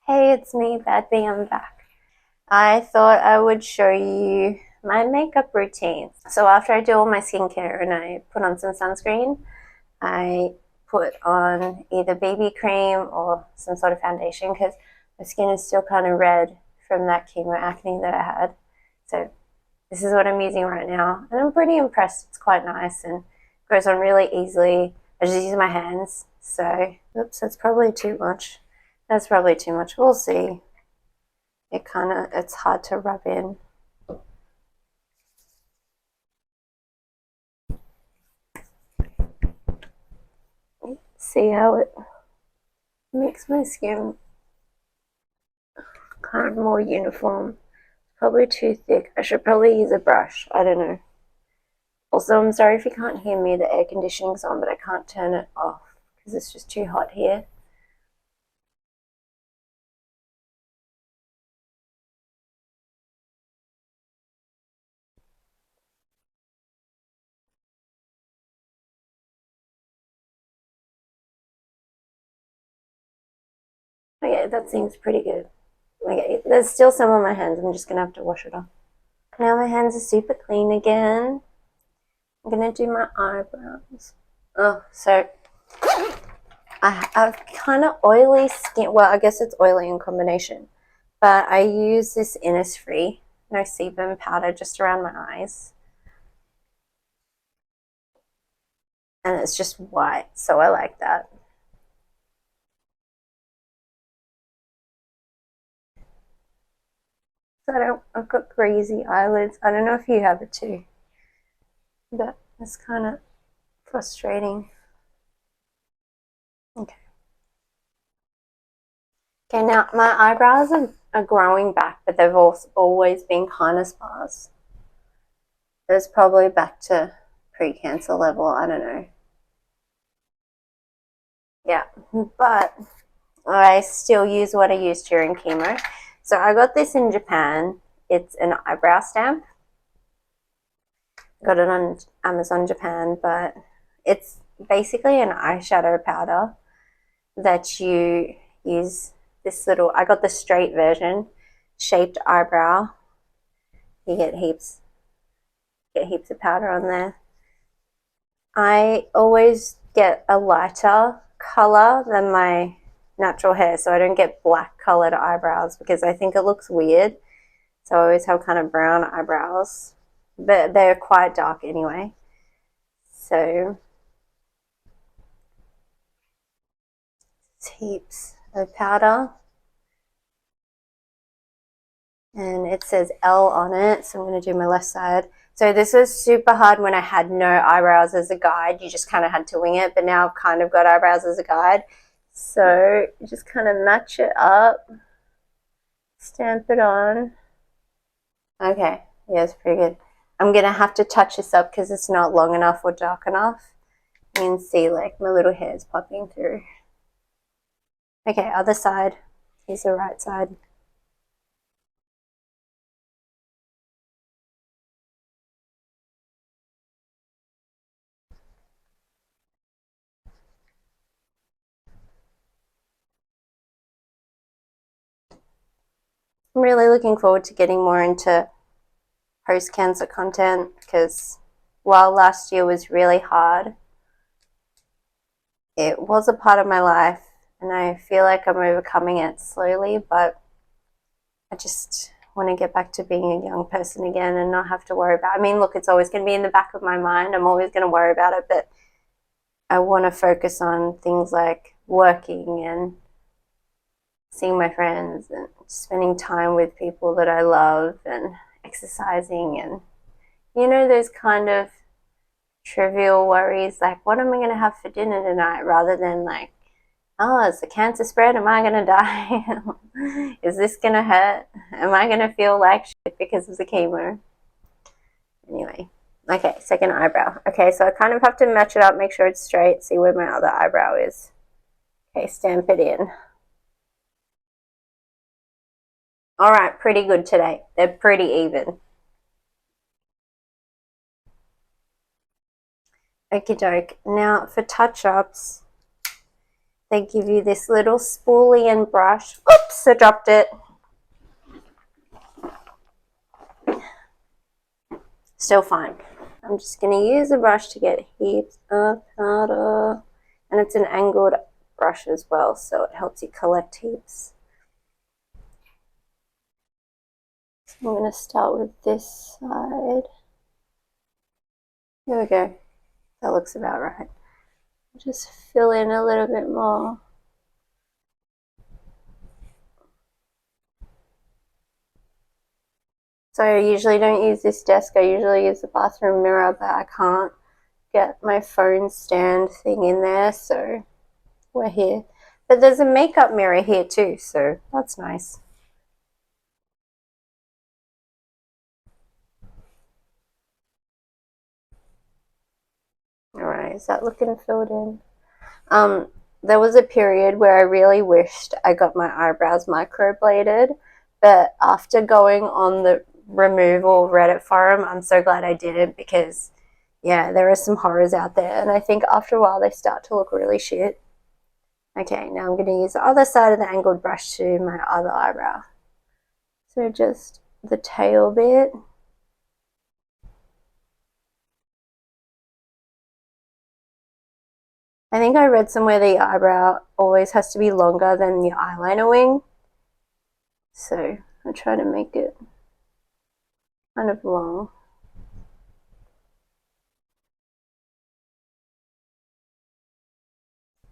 Hey, it's me, Bad Bee, I'm back. I thought I would show you my makeup routine. So after I do all my skincare and I put on some sunscreen, I put on either BB cream or some sort of foundation because my skin is still kind of red from that chemo acne that I had. So this is what I'm using right now, and I'm pretty impressed. It's quite nice and goes on really easily. I just use my hands. So, oops, that's probably too much. That's probably too much. We'll see. It's hard to rub in. See how it makes my skin kind of more uniform. Probably too thick. I should probably use a brush. I don't know. Also, I'm sorry if you can't hear me. The air conditioning's on, but I can't turn it off because it's just too hot here. Okay, that seems pretty good. Okay, there's still some on my hands. I'm just gonna have to wash it off. Now my hands are super clean again. I'm gonna do my eyebrows. Oh, so I have kind of oily skin. Well, I guess it's oily in combination. But I use this Innisfree, no sebum powder, just around my eyes. And it's just white, so I like that. So I've got greasy eyelids. I don't know if you have it too, but it's kind of frustrating. Okay. Okay, now my eyebrows are growing back, but they've also always been kind of sparse. It's probably back to pre-cancer level. I don't know. Yeah, but I still use what I used during chemo. So I got this in Japan. It's an eyebrow stamp. Got it on Amazon Japan, but it's basically an eyeshadow powder that you use this little, I got the straight version, shaped eyebrow. You get heaps of powder on there. I always get a lighter color than my natural hair, so I don't get black colored eyebrows because I think it looks weird. So I always have kind of brown eyebrows, but they're quite dark anyway. So it's heaps of powder, and it says L on it. So I'm going to do my left side. So this was super hard when I had no eyebrows as a guide. You just kind of had to wing it, but now I've kind of got eyebrows as a guide. So you just kind of match it up, stamp it on. Okay, yeah, it's pretty good. I'm gonna have to touch this up because it's not long enough or dark enough. You can see like my little hairs popping through. Okay, other side. Here's the right side. I'm really looking forward to getting more into post-cancer content because while last year was really hard, it was a part of my life and I feel like I'm overcoming it slowly, but I just want to get back to being a young person again and not have to worry about, I mean, look, it's always going to be in the back of my mind. I'm always going to worry about it, but I want to focus on things like working and seeing my friends and spending time with people that I love and exercising and, you know, those kind of trivial worries like, what am I going to have for dinner tonight, rather than like, oh, is the cancer spread? Am I going to die? Is this going to hurt? Am I going to feel like shit because of the chemo? Anyway, okay, second eyebrow. Okay, so I kind of have to match it up, make sure it's straight, see where my other eyebrow is. Okay, stamp it in. All right, pretty good today. They're pretty even. Okie doke. Now for touch-ups, they give you this little spoolie and brush. Oops, I dropped it. Still fine. I'm just going to use a brush to get heaps of powder. And it's an angled brush as well, so it helps you collect heaps. So I'm going to start with this side. Here we go. That looks about right. Just fill in a little bit more. So I usually don't use this desk. I usually use the bathroom mirror, but I can't get my phone stand thing in there, so we're here. But there's a makeup mirror here too, so that's nice. All right, is that looking filled in? There was a period where I really wished I got my eyebrows microbladed, but after going on the removal Reddit forum, I'm so glad I didn't, because yeah, there are some horrors out there, and I think after a while they start to look really shit. Okay, now I'm going to use the other side of the angled brush to my other eyebrow. So just the tail bit. I think I read somewhere the eyebrow always has to be longer than your eyeliner wing. So I try to make it kind of long.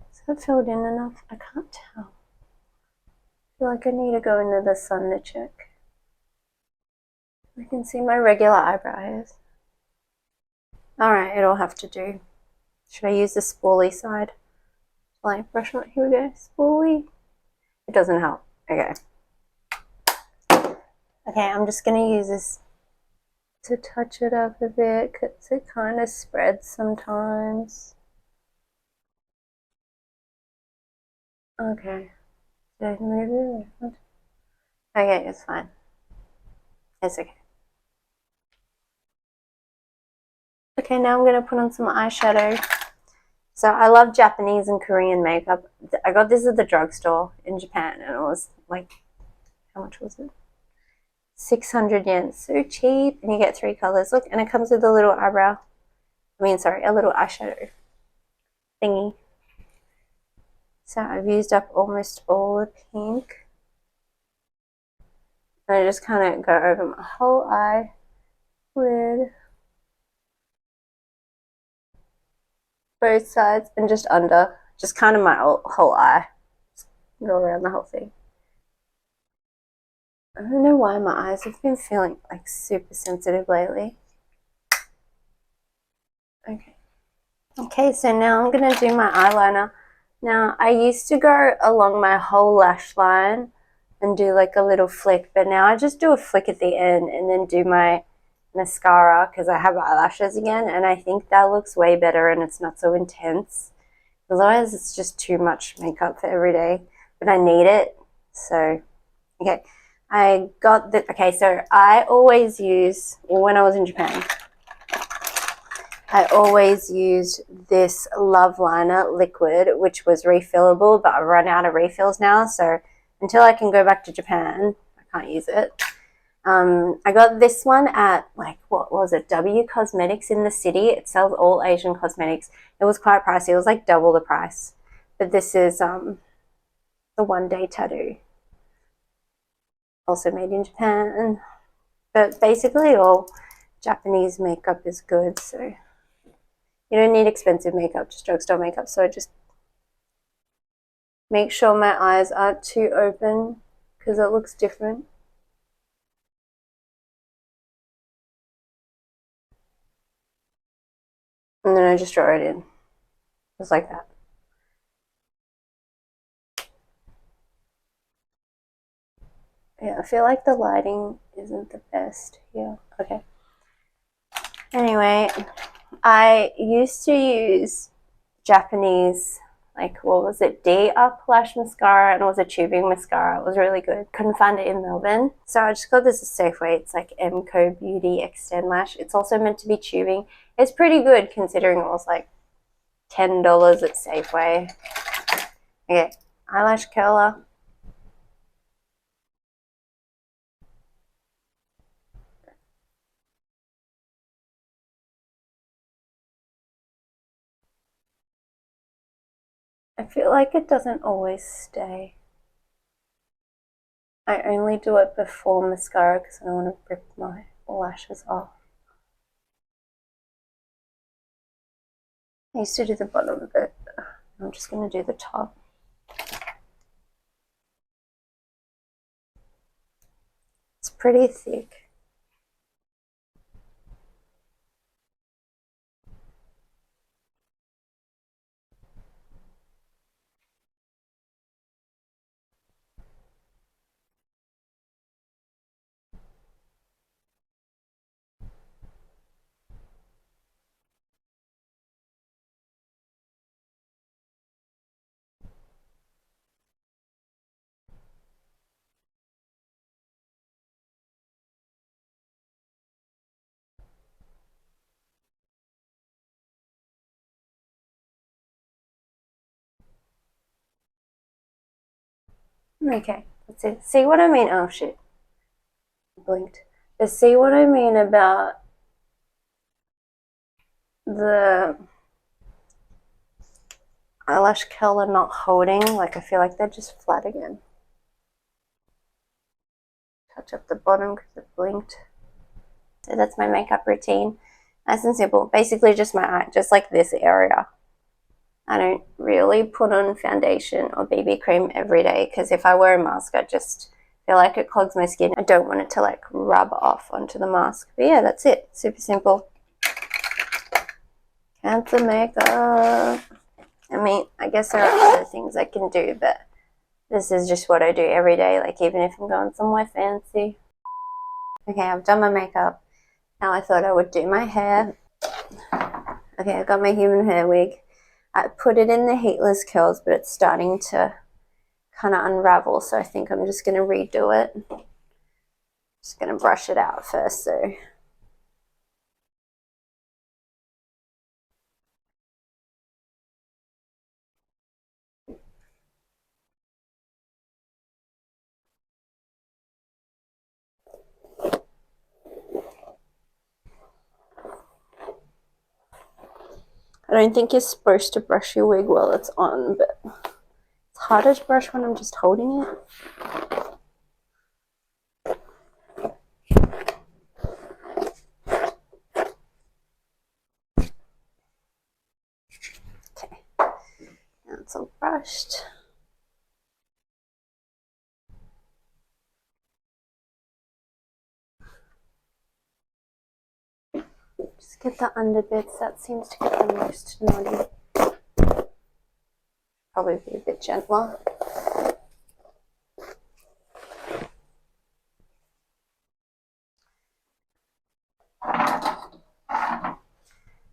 Is that filled in enough? I can't tell. I feel like I need to go into the sun to check. I can see my regular eyebrow hairs. Alright, it'll have to do. Should I use the spoolie side? Like brush on it. Here we go. Spoolie. It doesn't help. Okay. Okay, I'm just going to use this to touch it up a bit, because it kind of spreads sometimes. Okay. Did I move it? Okay, it's fine. It's okay. Okay, now I'm going to put on some eyeshadow. So I love Japanese and Korean makeup. I got this at the drugstore in Japan, and it was like, how much was it? 600 yen. So cheap, and you get 3 colors. Look, and it comes with a little eyebrow. I mean, sorry, a little eyeshadow thingy. So I've used up almost all the pink. And I just kind of go over my whole eyelid. Both sides and just under. Just kind of my whole eye. Just go around the whole thing. I don't know why my eyes have been feeling like super sensitive lately. Okay. Okay, so now I'm going to do my eyeliner. Now, I used to go along my whole lash line and do like a little flick, but now I just do a flick at the end and then do my mascara because I have eyelashes again, and I think that looks way better and it's not so intense. Otherwise, it's just too much makeup for every day, but I need it. So, okay. I got the, okay, so I always use, when I was in Japan, I always used this Love Liner liquid, which was refillable, but I've run out of refills now, so until I can go back to Japan, I can't use it. I got this one at, like, what was it, W Cosmetics in the city. It sells all Asian cosmetics. It was quite pricey. It was like double the price. But this is the One Day Tattoo. Also made in Japan. But basically all Japanese makeup is good, so you don't need expensive makeup, just drugstore makeup. So I just make sure my eyes aren't too open because it looks different. And then I just draw it in, just like that. Yeah, I feel like the lighting isn't the best here. Okay. Anyway, I used to use Japanese, like, what was it, D Up Lash Mascara, and it was a tubing mascara. It was really good. Couldn't find it in Melbourne. So I just got this at Safeway. It's like MCO Beauty Extend Lash. It's also meant to be tubing. It's pretty good considering it was like $10 at Safeway. Okay, eyelash curler. I feel like it doesn't always stay. I only do it before mascara because I don't want to rip my lashes off. I used to do the bottom, but I'm just going to do the top. It's pretty thick. Okay, that's it. See what I mean? Oh shit, blinked. But see what I mean about the eyelash curler not holding? Like I feel like they're just flat again. Touch up the bottom because it blinked. So that's my makeup routine. Nice and simple. Basically just my eye, just like this area. I don't really put on foundation or BB cream every day because if I wear a mask, I just feel like it clogs my skin. I don't want it to like rub off onto the mask. But yeah, that's it. Super simple. Cancer makeup. I mean, I guess there are other things I can do, but this is just what I do every day, like even if I'm going somewhere fancy. Okay, I've done my makeup. Now I thought I would do my hair. Okay, I got my human hair wig. I put it in the heatless curls, but it's starting to kind of unravel, so I think I'm just going to redo it. Just going to brush it out first, so. I don't think you're supposed to brush your wig while it's on, but it's harder to brush when I'm just holding it. Okay, now it's all brushed. Just get the under bits, that seems to get the most naughty. Probably be a bit gentler.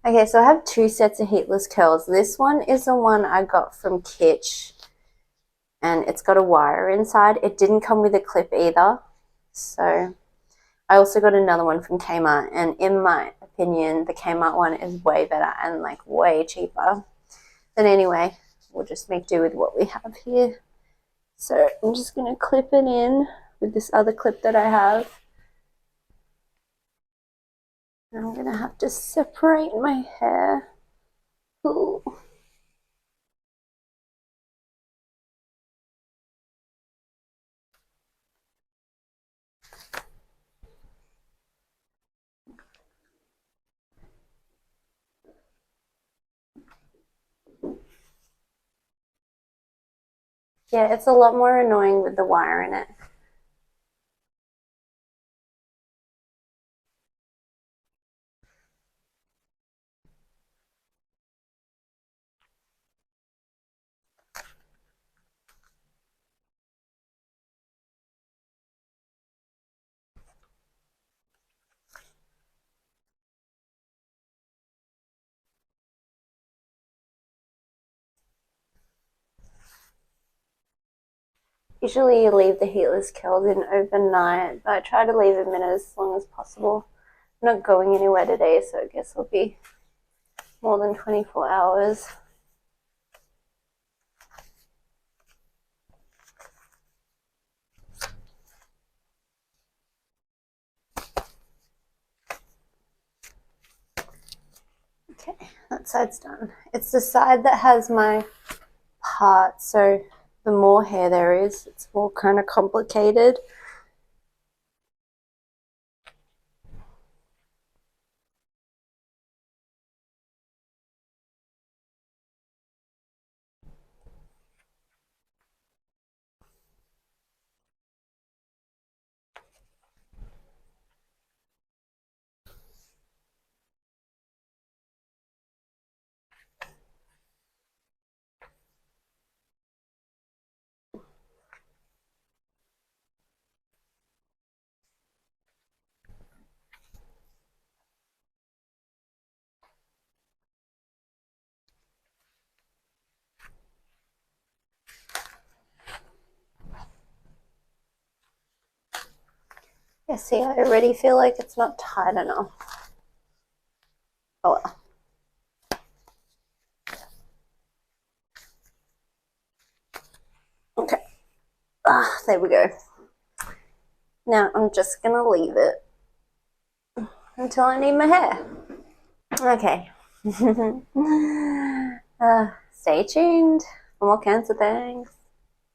Okay, so I have two sets of heatless curls. This one is the one I got from Kitsch, and it's got a wire inside. It didn't come with a clip either, so I also got another one from Kmart, and in my opinion, the Kmart one is way better and like way cheaper. But anyway, we'll just make do with what we have here. So I'm just going to clip it in with this other clip that I have. And I'm going to have to separate my hair. Ooh. Yeah, it's a lot more annoying with the wire in it. Usually you leave the heatless curls in overnight, but I try to leave them in as long as possible. I'm not going anywhere today, so I guess it'll be more than 24 hours. Okay, that side's done. It's the side that has my part, so the more hair there is, it's more kind of complicated. Yeah, see, I already feel like it's not tight enough. Oh well. Okay. There we go. Now I'm just gonna leave it until I need my hair. Okay. Stay tuned for more cancer things.